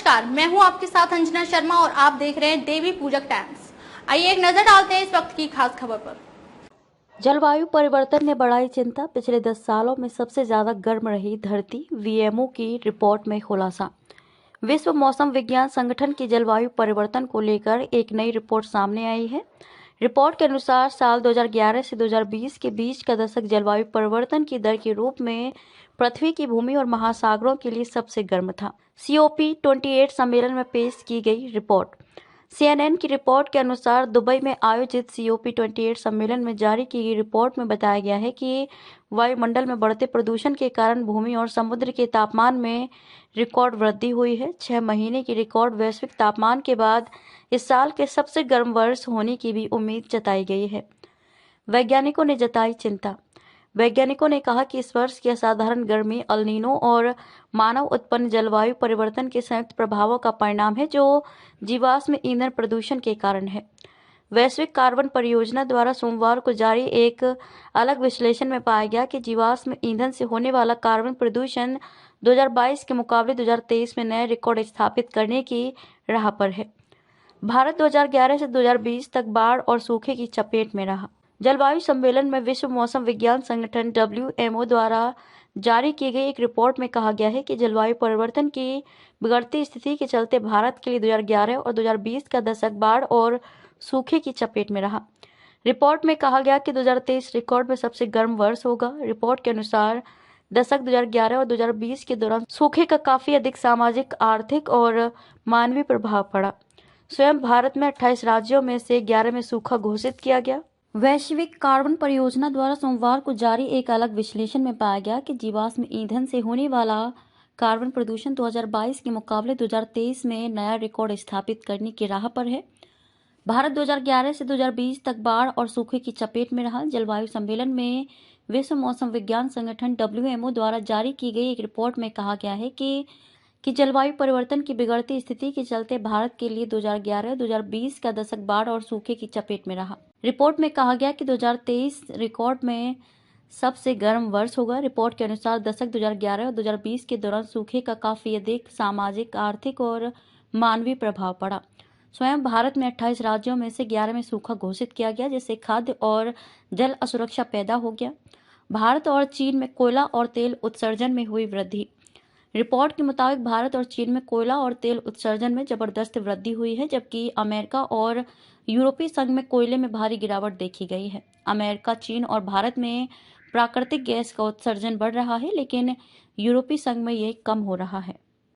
नमस्कार, मैं हूं आपके साथ अंजना शर्मा और आप देख रहे हैं देवी पूजक टाइम्स। आइए एक नजर डालते हैं इस वक्त की खास खबर पर। जलवायु परिवर्तन ने बढ़ाई चिंता, पिछले 10 सालों में सबसे ज्यादा गर्म रही धरती, वीएमओ की रिपोर्ट में खुलासा। विश्व मौसम विज्ञान संगठन की जलवायु परिवर्तन को लेकर एक नई रिपोर्ट सामने आई है। रिपोर्ट के अनुसार साल 2011 से 2020 के बीच का दशक जलवायु परिवर्तन की दर के रूप में पृथ्वी की भूमि और महासागरों के लिए सबसे गर्म था। COP28 सम्मेलन में पेश की गई रिपोर्ट। CNN की रिपोर्ट के अनुसार दुबई में आयोजित COP28 सम्मेलन में जारी की गई रिपोर्ट में बताया गया है कि वायुमंडल में बढ़ते प्रदूषण के कारण भूमि और समुद्र के तापमान में रिकॉर्ड वृद्धि हुई है। 6 महीने की रिकॉर्ड वैश्विक तापमान के बाद इस साल के सबसे गर्म वर्ष होने की भी उम्मीद जताई गई है। वैज्ञानिकों ने जताई चिंता। वैज्ञानिकों ने कहा कि इस वर्ष की असाधारण गर्मी एल नीनो और मानव उत्पन्न जलवायु परिवर्तन के संयुक्त प्रभावों का परिणाम है, जो जीवाश्म ईंधन प्रदूषण के कारण है। वैश्विक कार्बन परियोजना द्वारा सोमवार को जारी एक अलग विश्लेषण में पाया गया कि जीवाश्म ईंधन से होने वाला कार्बन प्रदूषण 2022 के मुकाबले 2023 में नए रिकॉर्ड स्थापित करने की राह पर है। भारत 2011 से 2020 तक बाढ़ और सूखे की चपेट में रहा। जलवायु सम्मेलन में विश्व मौसम विज्ञान संगठन WMO द्वारा जारी की गई एक रिपोर्ट में कहा गया है कि जलवायु परिवर्तन की बिगड़ती स्थिति के चलते भारत के लिए 2011 और 2020 का दशक बाढ़ और सूखे की चपेट में रहा। रिपोर्ट में कहा गया कि 2023 रिकॉर्ड में सबसे गर्म वर्ष होगा। रिपोर्ट के अनुसार दशक 2011 और 2020 के दौरान सूखे का काफी अधिक सामाजिक, आर्थिक और मानवीय प्रभाव पड़ा। स्वयं भारत में 28 राज्यों में से 11 में सूखा घोषित किया गया। वैश्विक कार्बन परियोजना द्वारा सोमवार को जारी एक अलग विश्लेषण में पाया गया कि जीवाश्म ईंधन से होने वाला कार्बन प्रदूषण 2022 के मुकाबले 2023 में नया रिकॉर्ड स्थापित करने की राह पर है। भारत 2011 से 2020 तक बाढ़ और सूखे की चपेट में रहा। जलवायु सम्मेलन में विश्व मौसम विज्ञान संगठन WMO द्वारा जारी की गई एक रिपोर्ट में कहा गया है कि जलवायु परिवर्तन की बिगड़ती स्थिति के चलते भारत के लिए 2011-2020 का दशक बाढ़ और सूखे की चपेट में रहा। रिपोर्ट में कहा गया कि 2023 रिकॉर्ड में सबसे गर्म वर्ष होगा। रिपोर्ट के अनुसार दशक 2011 और 2020 के दौरान सूखे का काफी अधिक सामाजिक, आर्थिक और मानवीय प्रभाव पड़ा। स्वयं भारत में 28 राज्यों में से 11 में सूखा घोषित किया गया, जिससे खाद्य और जल असुरक्षा पैदा हो गया। भारत और चीन में कोयला और तेल उत्सर्जन में हुई वृद्धि। रिपोर्ट के मुताबिक भारत और चीन में कोयला और तेल उत्सर्जन में जबरदस्त वृद्धि हुई है, जबकि अमेरिका और यूरोपीय संघ में कोयले में भारी गिरावट देखी गई है। अमेरिका, चीन और भारत में प्राकृतिक गैस का उत्सर्जन बढ़ रहा है, लेकिन यूरोपीय संघ में यह कम हो रहा है।